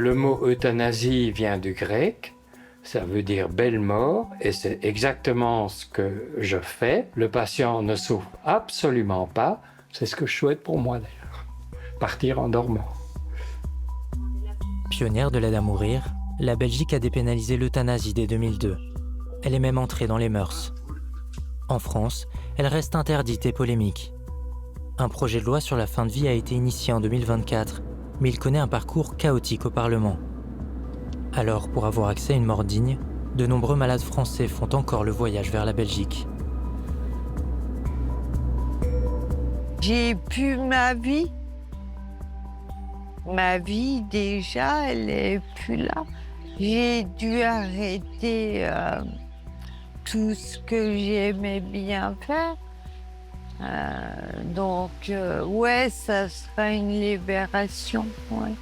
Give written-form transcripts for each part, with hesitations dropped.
Le mot euthanasie vient du grec, ça veut dire belle mort, et c'est exactement ce que je fais. Le patient ne souffre absolument pas, c'est ce que je souhaite pour moi d'ailleurs, partir en dormant. Pionnière de l'aide à mourir, la Belgique a dépénalisé l'euthanasie dès 2002. Elle est même entrée dans les mœurs. En France, elle reste interdite et polémique. Un projet de loi sur la fin de vie a été initié en 2024, mais il connaît un parcours chaotique au Parlement. Alors, pour avoir accès à une mort digne, de nombreux malades français font encore le voyage vers la Belgique. J'ai pu ma vie. Ma vie, déjà, elle est plus là. J'ai dû arrêter tout ce que j'aimais bien faire. Donc, ouais, ça sera une libération, ouais.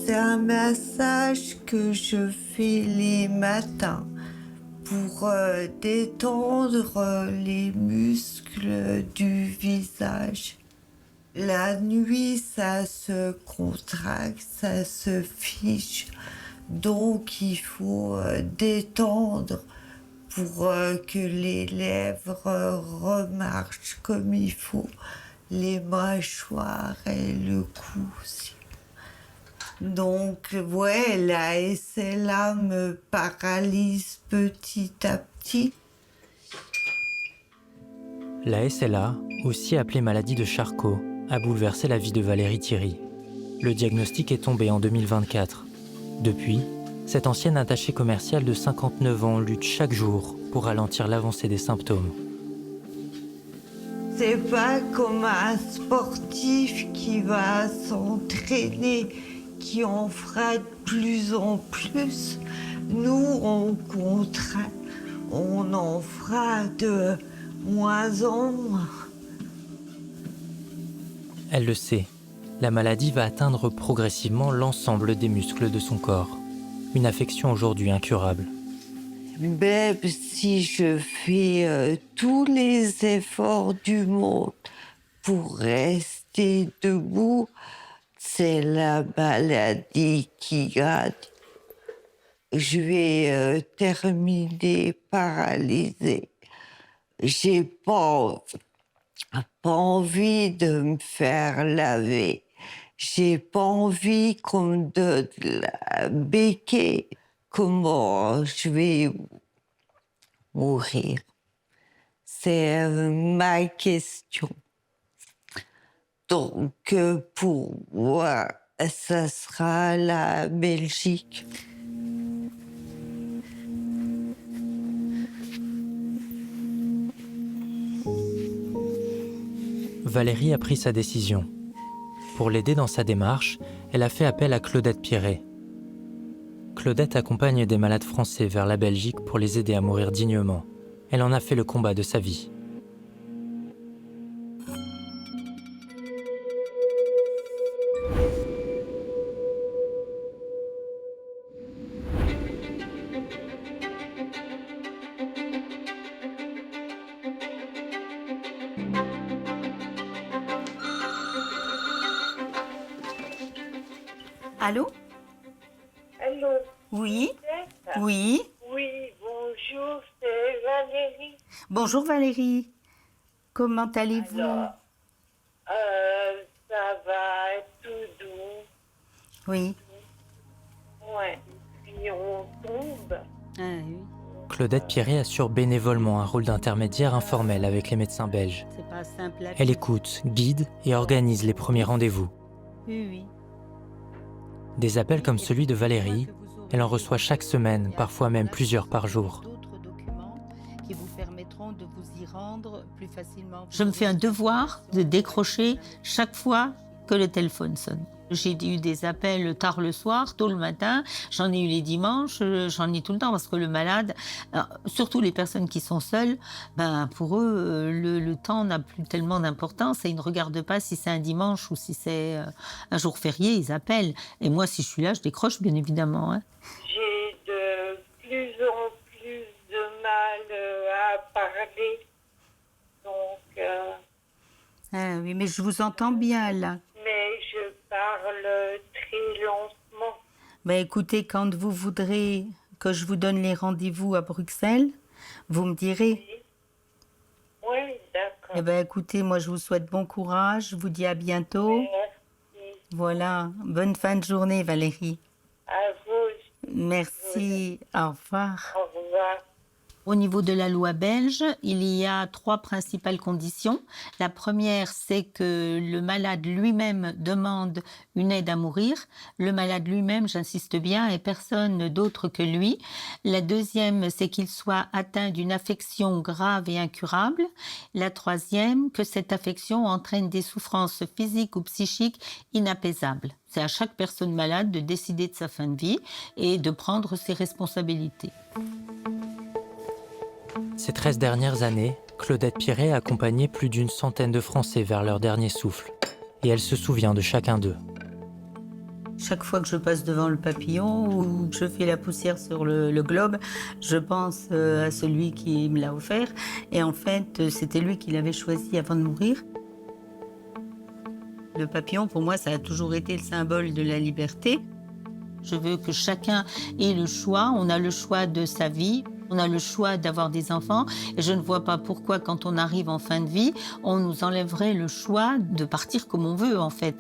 C'est un massage que je fais les matins pour détendre les muscles du visage. La nuit, ça se contracte, ça se fiche, donc il faut détendre pour que les lèvres remarchent comme il faut, les mâchoires et le cou aussi. Donc, ouais, la SLA me paralyse petit à petit. La SLA, aussi appelée maladie de Charcot, a bouleversé la vie de Valérie Thierry. Le diagnostic est tombé en 2024. Depuis, cette ancienne attachée commerciale de 59 ans lutte chaque jour pour ralentir l'avancée des symptômes. C'est pas comme un sportif qui va s'entraîner, qui en fera de plus en plus. Nous, on contraint, on en fera de moins en moins. Elle le sait, la maladie va atteindre progressivement l'ensemble des muscles de son corps. Une affection aujourd'hui incurable. Même si je fais tous les efforts du monde pour rester debout, c'est la maladie qui gagne. Je vais terminer paralysée. J'ai pas envie de me faire laver. J'ai pas envie qu'on me donne la béquille. Comment je vais mourir? C'est ma question. Donc, pour moi, ça sera la Belgique. Valérie a pris sa décision. Pour l'aider dans sa démarche, elle a fait appel à Claudette Pierret. Claudette accompagne des malades français vers la Belgique pour les aider à mourir dignement. Elle en a fait le combat de sa vie. Allô? Allô? Oui? Peut-être? Oui? Oui, bonjour, c'est Valérie. Bonjour Valérie. Comment allez-vous? Alors, ça va être tout doux. Oui. Ouais. Puis on tombe. Ah, oui. Claudette Pierret assure bénévolement un rôle d'intermédiaire informel avec les médecins belges. C'est pas simple à Elle dire. écoute, guide et organise les premiers rendez-vous. Oui, oui. Des appels comme celui de Valérie Elle en reçoit chaque semaine, parfois même plusieurs par jour. D'autres documents qui vous permettront de vous y rendre plus facilement. Je me fais un devoir de décrocher chaque fois que le téléphone sonne. J'ai eu des appels tard le soir, tôt le matin, j'en ai eu les dimanches, j'en ai tout le temps parce que le malade, surtout les personnes qui sont seules, pour eux, le temps n'a plus tellement d'importance et ils ne regardent pas si c'est un dimanche ou si c'est un jour férié, ils appellent. Et moi, si je suis là, je décroche bien évidemment. Hein. J'ai de plus en plus de mal à parler. Donc, Ah oui, mais je vous entends bien là. mais je parle très lentement. Écoutez, quand vous voudrez que je vous donne les rendez-vous à Bruxelles, vous me direz. Oui, d'accord. Écoutez, moi je vous souhaite bon courage, je vous dis à bientôt. Merci. Voilà, bonne fin de journée Valérie. À vous. Merci, au revoir. Au revoir. Au niveau de la loi belge, il y a 3 principales conditions. La première, c'est que le malade lui-même demande une aide à mourir. Le malade lui-même, j'insiste bien, et personne d'autre que lui. La deuxième, c'est qu'il soit atteint d'une affection grave et incurable. La troisième, que cette affection entraîne des souffrances physiques ou psychiques inapaisables. C'est à chaque personne malade de décider de sa fin de vie et de prendre ses responsabilités. Ces 13 dernières années, Claudette Piret a accompagné plus d'une centaine de Français vers leur dernier souffle. Et elle se souvient de chacun d'eux. Chaque fois que je passe devant le papillon ou que je fais la poussière sur le globe, je pense à celui qui me l'a offert. Et en fait, c'était lui qui l'avait choisi avant de mourir. Le papillon, pour moi, ça a toujours été le symbole de la liberté. Je veux que chacun ait le choix. On a le choix de sa vie. On a le choix d'avoir des enfants. Et je ne vois pas pourquoi, quand on arrive en fin de vie, on nous enlèverait le choix de partir comme on veut, en fait.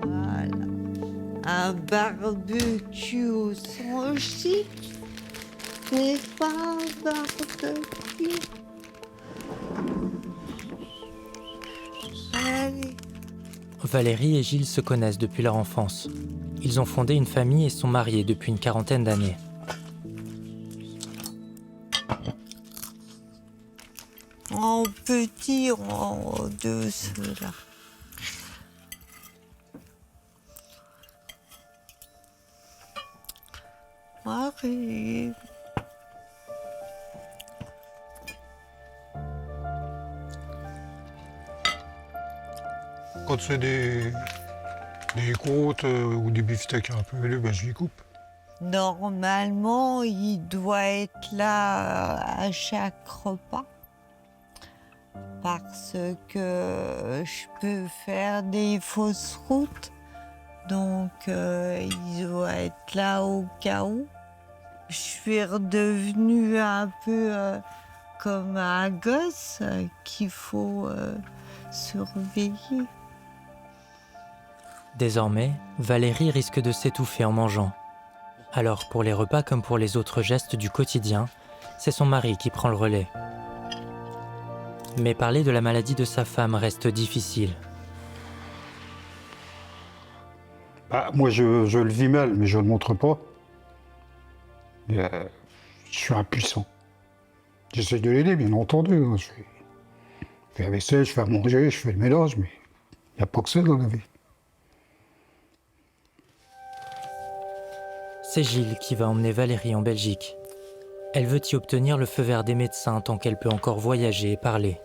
Voilà. Un barbecue sans chic, c'est pas un barbecue. Allez. Valérie et Gilles se connaissent depuis leur enfance. Ils ont fondé une famille et sont mariés depuis une quarantaine d'années. En petit, en deux, ceux-là. Marie. Quand c'est des côtes ou des beefsteaks un peu velus, je les coupe. Normalement, il doit être là à chaque repas. Parce que je peux faire des fausses routes. Donc, il doit être là au cas où. Je suis redevenue un peu comme un gosse qu'il faut surveiller. Désormais, Valérie risque de s'étouffer en mangeant. Alors, pour les repas comme pour les autres gestes du quotidien, c'est son mari qui prend le relais. Mais parler de la maladie de sa femme reste difficile. Moi, je le vis mal, mais je ne le montre pas. Je suis impuissant. J'essaie de l'aider, bien entendu. Je fais la vaisselle, je fais à manger, je fais le ménage, mais il n'y a pas que ça dans la vie. C'est Gilles qui va emmener Valérie en Belgique. Elle veut y obtenir le feu vert des médecins tant qu'elle peut encore voyager et parler.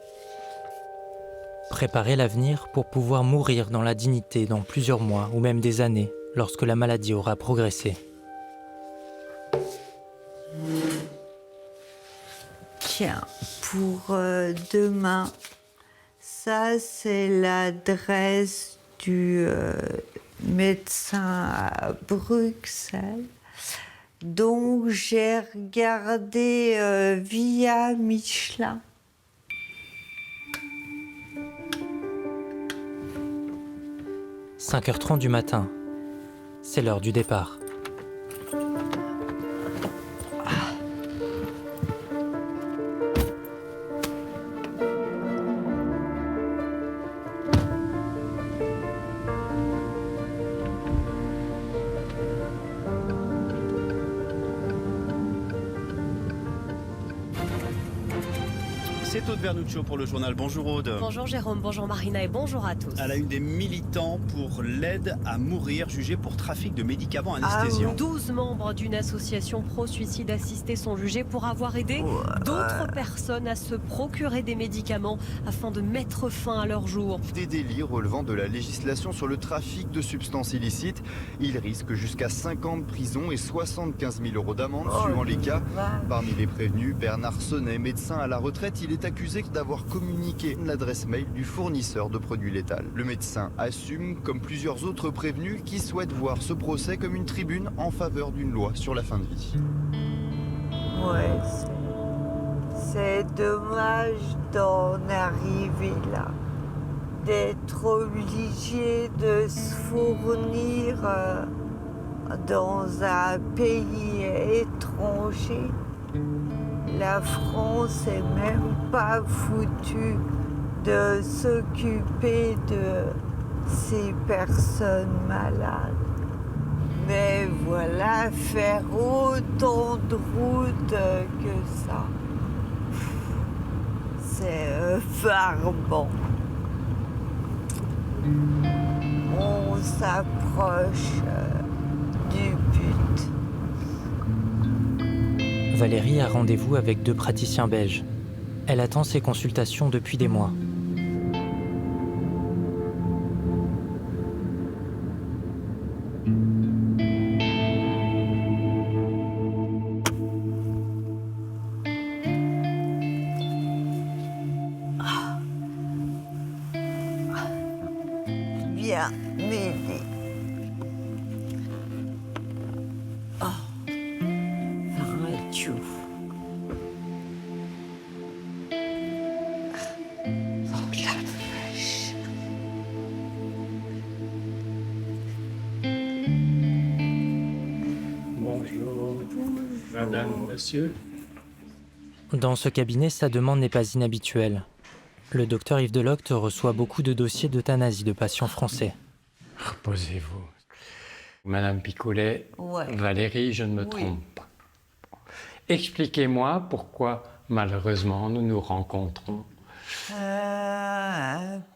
Préparer l'avenir pour pouvoir mourir dans la dignité dans plusieurs mois ou même des années lorsque la maladie aura progressé. Tiens, pour demain, ça c'est l'adresse du médecin à Bruxelles. Donc j'ai regardé via Michelin. « 5h30 du matin, c'est l'heure du départ. C'est Aude Vernuccio pour le journal. Bonjour Aude. Bonjour Jérôme, bonjour Marina et bonjour à tous. À la une des militants pour l'aide à mourir, jugés pour trafic de médicaments anesthésiants. 12 membres d'une association pro-suicide assisté sont jugés pour avoir aidé d'autres personnes à se procurer des médicaments afin de mettre fin à leur jour. Des délits relevant de la législation sur le trafic de substances illicites. Ils risquent jusqu'à 5 ans de prison et 75 000 € d'amende suivant les cas. Parmi les prévenus, Bernard Sonnet, médecin à la retraite, il est accusé d'avoir communiqué l'adresse mail du fournisseur de produits létals. Le médecin assume, comme plusieurs autres prévenus, qui souhaitent voir ce procès comme une tribune en faveur d'une loi sur la fin de vie. Ouais, c'est dommage d'en arriver là, d'être obligé de se fournir dans un pays étranger. La France est même pas foutue de s'occuper de ces personnes malades. Mais voilà, faire autant de routes que ça, c'est barbant. On s'approche du but. Valérie a rendez-vous avec 2 praticiens belges. Elle attend ses consultations depuis des mois. Bien m'aider. Radio. Bonjour, madame, monsieur. Dans ce cabinet, sa demande n'est pas inhabituelle. Le docteur Yves Delocte reçoit beaucoup de dossiers d'euthanasie de patients français. Reposez-vous. Madame Picolet, Valérie, je ne me trompe pas. Expliquez-moi pourquoi, malheureusement, nous nous rencontrons.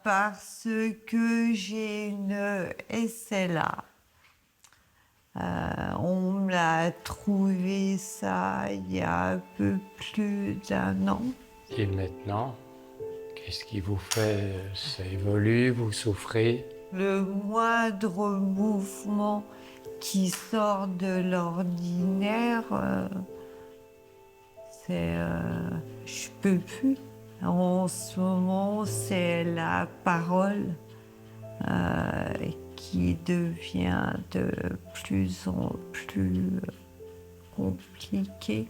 Parce que j'ai une SLA. On me l'a trouvé ça il y a un peu plus d'1 an. Et maintenant, qu'est-ce qui vous fait? Ça évolue, vous souffrez? Le moindre mouvement qui sort de l'ordinaire, je peux plus. En ce moment, c'est la parole qui devient de plus en plus compliquée.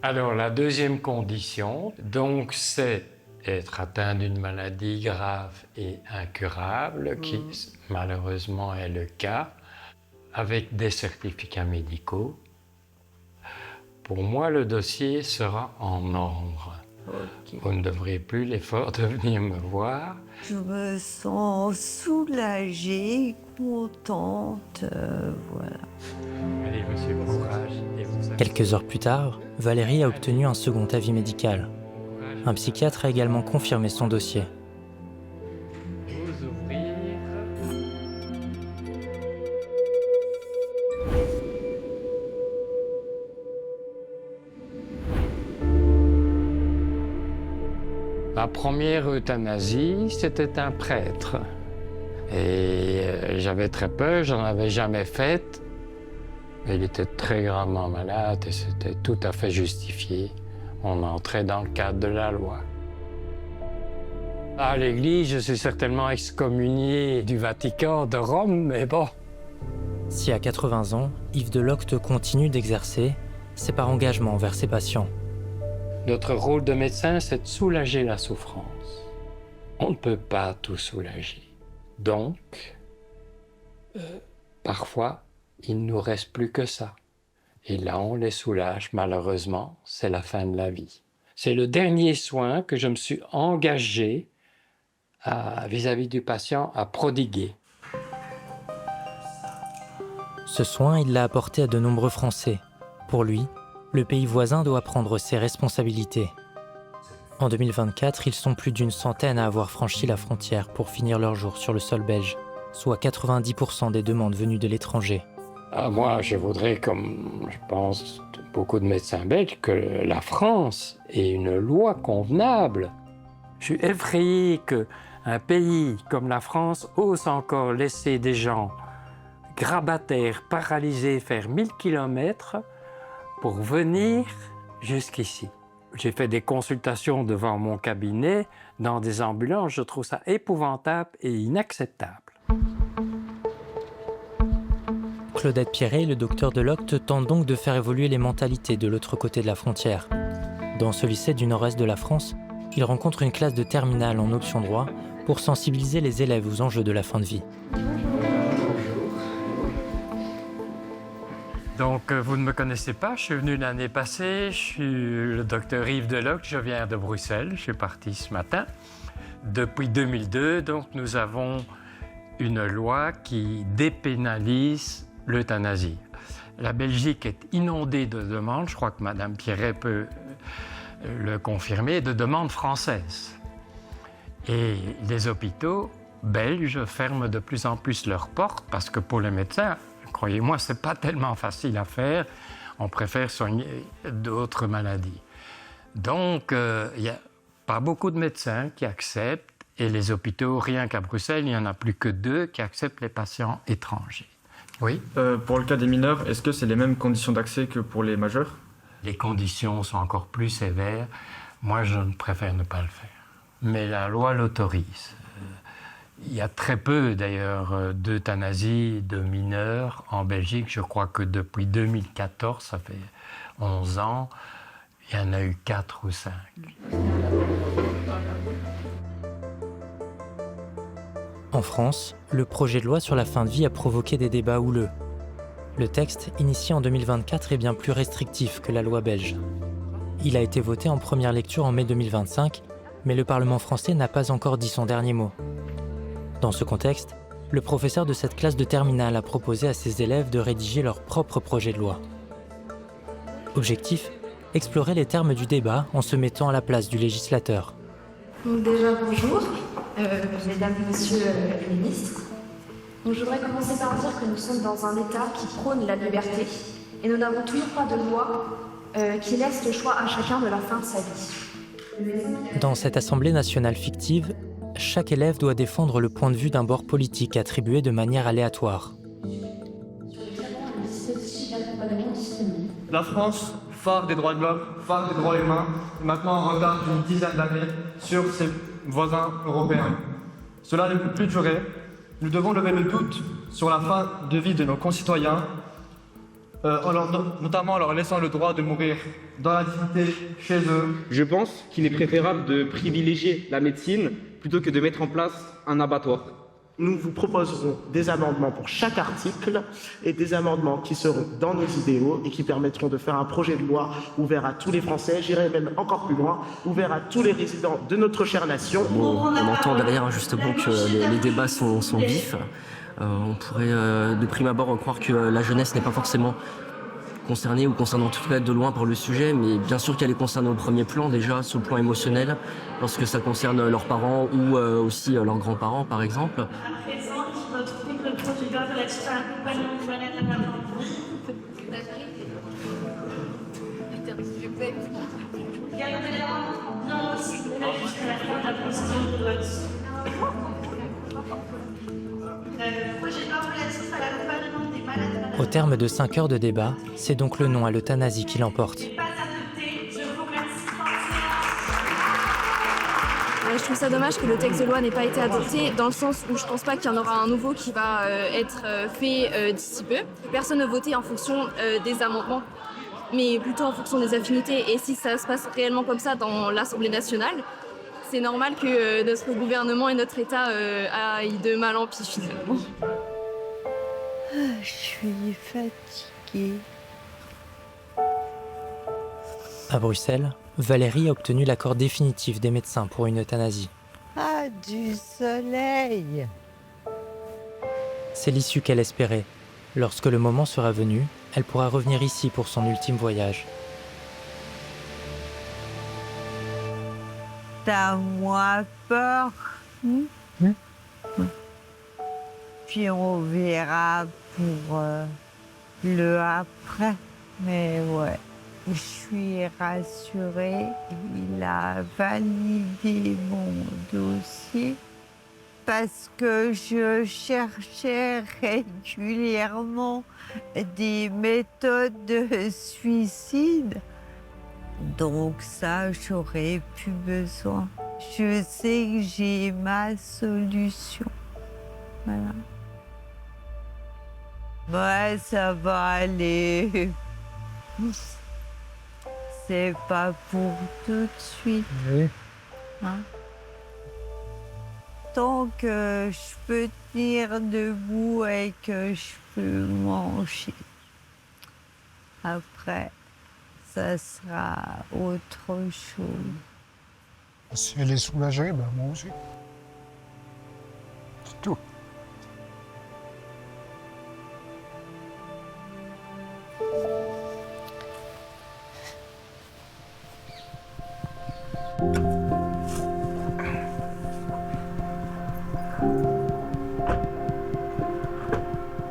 Alors, la deuxième condition, donc, c'est être atteint d'une maladie grave et incurable, qui malheureusement est le cas, avec des certificats médicaux. Pour moi, le dossier sera en ordre. Okay. Vous ne devrez plus l'effort de venir me voir. Je me sens soulagée, contente, voilà. Allez, monsieur, courage. Quelques heures plus tard, Valérie a obtenu un second avis médical. Un psychiatre a également confirmé son dossier. Vous ouvrir. La première euthanasie, c'était un prêtre. Et j'avais très peur, j'en avais jamais fait. Il était très gravement malade et c'était tout à fait justifié. On entrait dans le cadre de la loi. À l'église, je suis certainement excommunié du Vatican, de Rome, mais bon. Si à 80 ans, Yves Delocte continue d'exercer, c'est par engagement envers ses patients. Notre rôle de médecin, c'est de soulager la souffrance. On ne peut pas tout soulager. Donc, parfois, il ne nous reste plus que ça. Et là, on les soulage. Malheureusement, c'est la fin de la vie. C'est le dernier soin que je me suis engagé vis-à-vis du patient à prodiguer. Ce soin, il l'a apporté à de nombreux Français. Pour lui, le pays voisin doit prendre ses responsabilités. En 2024, ils sont plus d'une centaine à avoir franchi la frontière pour finir leur jour sur le sol belge, soit 90% des demandes venues de l'étranger. Moi, je voudrais, comme je pense beaucoup de médecins belges, que la France ait une loi convenable. Je suis effrayé qu'un pays comme la France ose encore laisser des gens grabataires, paralysés, faire 1000 km pour venir jusqu'ici. J'ai fait des consultations devant mon cabinet dans des ambulances. Je trouve ça épouvantable et inacceptable. Claudette Pierret et le docteur Delocte tentent donc de faire évoluer les mentalités de l'autre côté de la frontière. Dans ce lycée du nord-est de la France, ils rencontrent une classe de terminale en option droit pour sensibiliser les élèves aux enjeux de la fin de vie. Donc, vous ne me connaissez pas, je suis venu l'année passée, je suis le docteur Yves Delocte, je viens de Bruxelles, je suis parti ce matin. Depuis 2002, donc, nous avons une loi qui dépénalise l'euthanasie. La Belgique est inondée de demandes, je crois que Mme Pierret peut le confirmer, de demandes françaises. Et les hôpitaux belges ferment de plus en plus leurs portes parce que pour les médecins, croyez-moi, ce n'est pas tellement facile à faire. On préfère soigner d'autres maladies. Donc, il n'y a pas beaucoup de médecins qui acceptent. Et les hôpitaux, rien qu'à Bruxelles, il n'y en a plus que 2 qui acceptent les patients étrangers. Oui. Pour le cas des mineurs, est-ce que c'est les mêmes conditions d'accès que pour les majeurs? Les conditions sont encore plus sévères. Moi, je préfère ne pas le faire. Mais la loi l'autorise. Il y a très peu, d'ailleurs, d'euthanasie de mineurs en Belgique. Je crois que depuis 2014, ça fait 11 ans, il y en a eu 4 ou 5. En France, le projet de loi sur la fin de vie a provoqué des débats houleux. Le texte, initié en 2024, est bien plus restrictif que la loi belge. Il a été voté en première lecture en mai 2025, mais le Parlement français n'a pas encore dit son dernier mot. Dans ce contexte, le professeur de cette classe de terminale a proposé à ses élèves de rédiger leur propre projet de loi. Objectif, explorer les termes du débat en se mettant à la place du législateur. Donc déjà, bonjour, mesdames, messieurs les ministres. Donc, je voudrais commencer par dire que nous sommes dans un État qui prône la liberté et nous n'avons toujours pas de loi qui laisse le choix à chacun de la fin de sa vie. Dans cette Assemblée nationale fictive, chaque élève doit défendre le point de vue d'un bord politique attribué de manière aléatoire. La France, phare des droits de l'homme, phare des droits humains, est maintenant en retard d'une dizaine d'années sur ses voisins européens. Cela ne peut plus durer. Nous devons lever le doute sur la fin de vie de nos concitoyens, notamment en leur laissant le droit de mourir dans la dignité chez eux. Je pense qu'il est préférable de privilégier la médecine plutôt que de mettre en place un abattoir. Nous vous proposerons des amendements pour chaque article et des amendements qui seront dans nos idéaux et qui permettront de faire un projet de loi ouvert à tous les Français, j'irai même encore plus loin, ouvert à tous les résidents de notre chère nation. On entend derrière justement que les débats sont vifs. On pourrait de prime abord croire que la jeunesse n'est pas forcément concernée ou concernée en tout cas de loin par le sujet, mais bien sûr qu'elle est concernée au premier plan déjà sur le plan émotionnel, lorsque ça concerne leurs parents ou aussi leurs grands-parents par exemple. Au terme de 5 heures de débat, c'est donc le non à l'euthanasie qui l'emporte. Je trouve ça dommage que le texte de loi n'ait pas été adopté, dans le sens où je pense pas qu'il y en aura un nouveau qui va être fait d'ici peu. Personne ne votait en fonction des amendements, mais plutôt en fonction des affinités. Et si ça se passe réellement comme ça dans l'Assemblée nationale, c'est normal que notre gouvernement et notre État aillent de mal en pis finalement. Je suis fatiguée. À Bruxelles, Valérie a obtenu l'accord définitif des médecins pour une euthanasie. Ah, du soleil! C'est l'issue qu'elle espérait. Lorsque le moment sera venu, elle pourra revenir ici pour son ultime voyage. t'as moins peur. Puis on verra pour le après. Mais ouais, je suis rassurée. Il a validé mon dossier parce que je cherchais régulièrement des méthodes de suicide. Donc ça, j'aurais plus besoin. Je sais que j'ai ma solution. Voilà. Ouais, ça va aller. C'est pas pour tout de suite. Oui. Hein? Tant que je peux tenir debout et que je peux manger. Après, ça sera autre chose. Si elle est soulagée, ben moi aussi. C'est tout.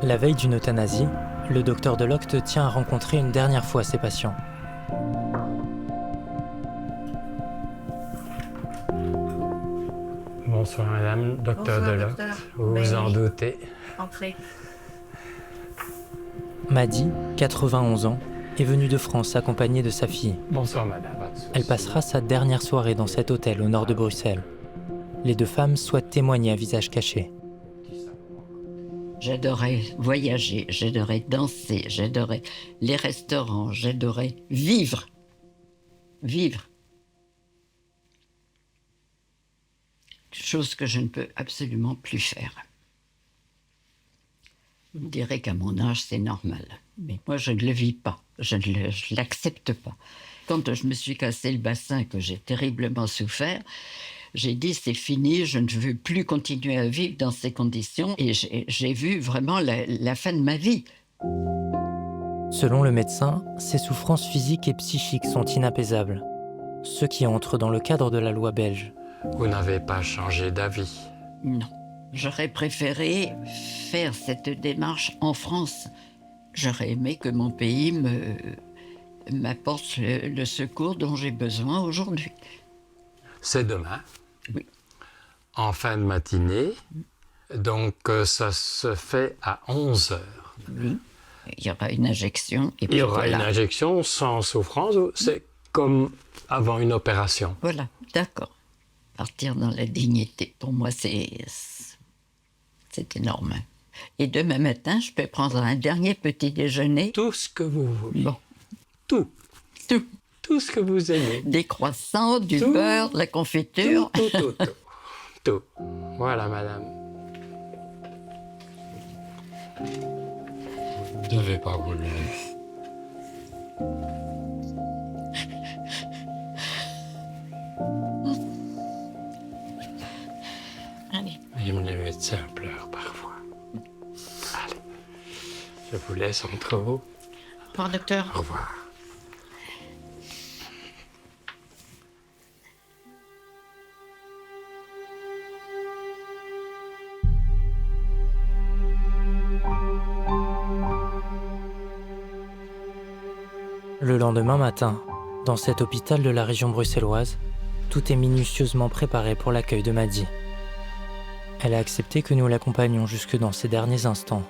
La veille d'une euthanasie, le docteur Delocte tient à rencontrer une dernière fois ses patients. Bonsoir madame, docteur Delocte. Vous vous en doutez. Entrez. Maddy, 91 ans, est venue de France accompagnée de sa fille. Bonsoir madame. Elle passera sa dernière soirée dans cet hôtel au nord de Bruxelles. Les deux femmes souhaitent témoigner à visage caché. J'adorais voyager, j'adorais danser, j'adorais les restaurants, j'adorais vivre. Vivre. Chose que je ne peux absolument plus faire. Vous me direz qu'à mon âge, c'est normal. Mais moi, je ne le vis pas. Je ne l'accepte pas. Quand je me suis cassé le bassin, que j'ai terriblement souffert, j'ai dit c'est fini, je ne veux plus continuer à vivre dans ces conditions. Et j'ai vu vraiment la fin de ma vie. Selon le médecin, ses souffrances physiques et psychiques sont inapaisables, ce qui entre dans le cadre de la loi belge. Vous n'avez pas changé d'avis? Non. J'aurais préféré faire cette démarche en France. J'aurais aimé que mon pays m'apporte le secours dont j'ai besoin aujourd'hui. C'est demain. Oui. En fin de matinée. Donc ça se fait à 11h. Oui. Il y aura une injection. Et il y aura une injection sans souffrance. C'est comme avant une opération. Voilà, d'accord. Partir dans la dignité, pour moi, c'est énorme. Et demain matin, je peux prendre un dernier petit déjeuner. Tout ce que vous voulez. Bon. Tout. Tout. Tout ce que vous aimez. Des croissants, du beurre, de la confiture. Tout. Voilà, madame. Vous ne devez pas vous lever. Allez. Même les médecins pleurent parfois. Allez. Je vous laisse entre vous. Au revoir, docteur. Au revoir. Le lendemain matin, dans cet hôpital de la région bruxelloise, tout est minutieusement préparé pour l'accueil de Maddy. Elle a accepté que nous l'accompagnions jusque dans ses derniers instants.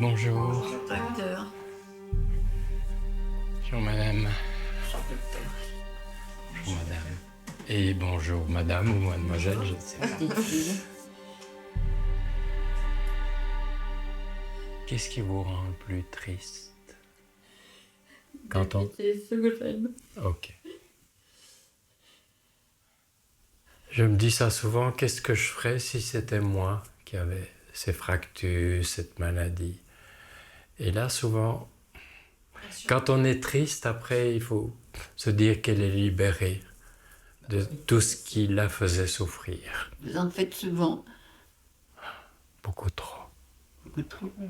Bonjour. Docteur. Bonjour, madame. Bonjour, madame. Et bonjour, madame ou mademoiselle, je ne sais pas. Qu'est-ce qui vous rend le plus triste? Quand on... C'est ce que j'aime. Ok. Je me dis ça souvent, qu'est-ce que je ferais si c'était moi qui avais ces fractures, cette maladie? Et là, souvent, Quand on est triste, après, il faut se dire qu'elle est libérée de tout ce qui la faisait souffrir. Vous en faites souvent? Beaucoup trop. Beaucoup trop? Oui.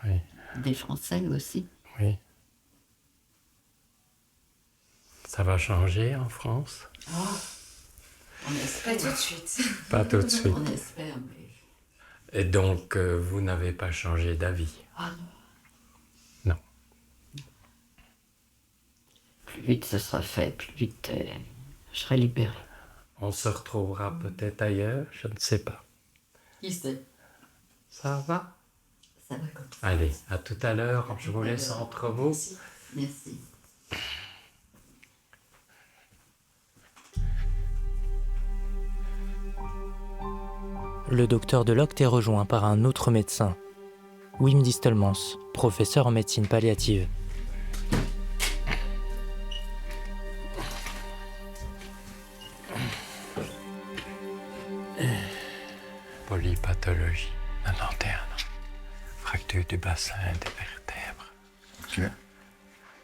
Oui. Des Français aussi? Oui. Ça va changer en France? Oh, on espère. Pas tout de suite. Pas tout de suite. On espère, mais... Et donc, vous n'avez pas changé d'avis? Ah non. Plus vite ce sera fait, plus vite je serai libérée. On se retrouvera peut-être ailleurs, je ne sais pas. Qui sait? Ça va? Ça va comme ça. Allez, à tout à l'heure. Je vous laisse entre vous. Merci. Merci. Le docteur Delocte est rejoint par un autre médecin, Wim Distelmans, professeur en médecine palliative. Polypathologie, 91 ans. Fracture du bassin, des vertèbres. Ok.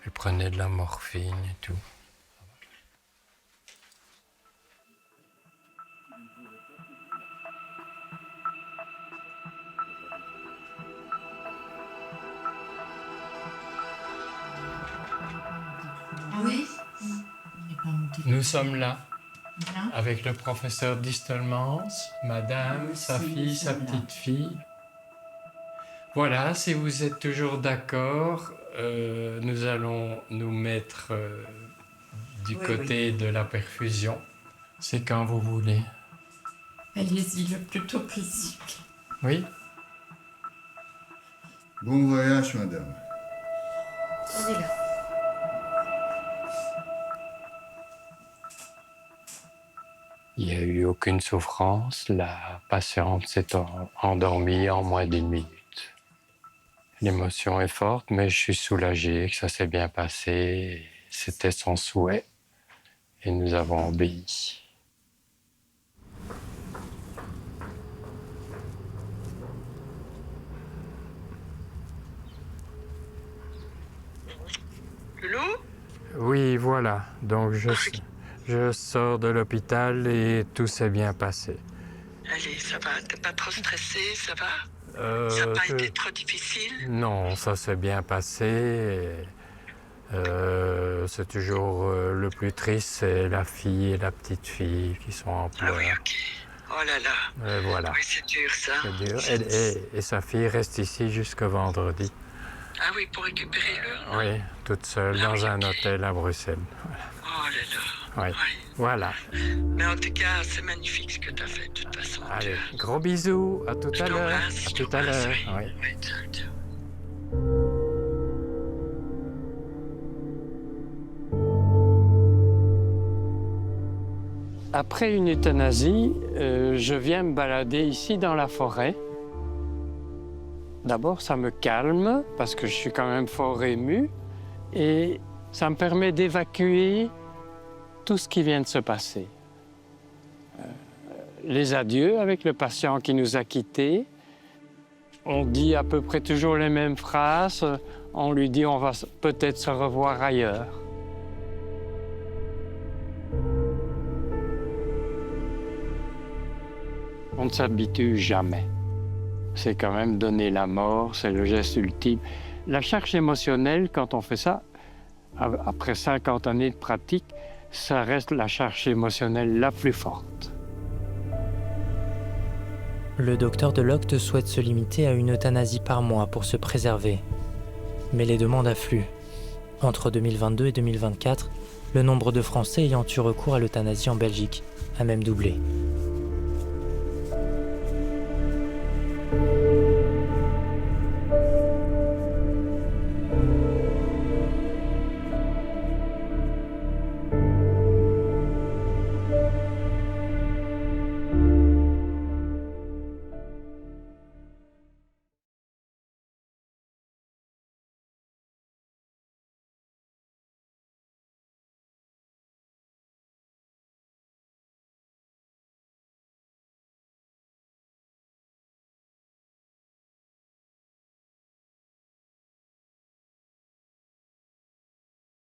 Il prenait de la morphine et tout. Oui. Nous sommes là, avec le professeur Distelmans, madame, sa fille, sa petite fille. Voilà, si vous êtes toujours d'accord, nous allons nous mettre du côté de la perfusion. C'est quand vous voulez. Allez-y le plus tôt possible. Oui? Bon voyage, madame. On est là. Il n'y a eu aucune souffrance. La patiente s'est endormie en moins d'1 minute. L'émotion est forte, mais je suis soulagé que ça s'est bien passé. C'était son souhait et nous avons obéi. Lolo? Oui, voilà. Donc je sors de l'hôpital et tout s'est bien passé. Allez, ça va, t'es pas trop stressé, ça va? Ça n'a pas été trop difficile? Non, ça s'est bien passé. C'est toujours le plus triste, c'est la fille et la petite fille qui sont en pleurs. Ah oui, ok. Oh là là. Voilà. Oui, c'est dur ça. C'est dur. Et sa fille reste ici jusqu'au vendredi. Ah oui, pour récupérer le... Oui, toute seule dans un hôtel à Bruxelles. Voilà. Oh là là. Oui. Voilà. Mais en tout cas, c'est magnifique ce que tu as fait de toute façon. Allez, gros bisous, à tout à l'heure. À tout à l'heure. Oui. Oui, ciao, ciao. Après une euthanasie, je viens me balader ici dans la forêt. D'abord, ça me calme parce que je suis quand même fort ému et ça me permet d'évacuer tout ce qui vient de se passer. Les adieux avec le patient qui nous a quittés. On dit à peu près toujours les mêmes phrases. On lui dit on va peut-être se revoir ailleurs. On ne s'habitue jamais. C'est quand même donner la mort, c'est le geste ultime. La charge émotionnelle, quand on fait ça, après 50 années de pratique, ça reste la charge émotionnelle la plus forte. Le docteur Delocte souhaite se limiter à une euthanasie par mois pour se préserver. Mais les demandes affluent. Entre 2022 et 2024, le nombre de Français ayant eu recours à l'euthanasie en Belgique a même doublé.